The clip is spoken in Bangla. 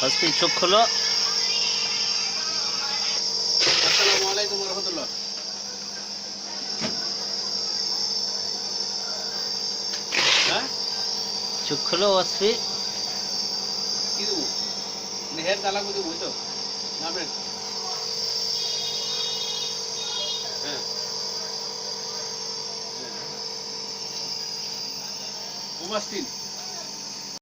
হসপিন চোখ খোলো। আসসালামু আলাইকুম ওয়া রাহমাতুল্লাহ। হ্যাঁ চোখ খোলো হসপি। কি দেবো? হেয়ার তালা করে দেবো তো নামেন। হ্যাঁ ওমাস্টিন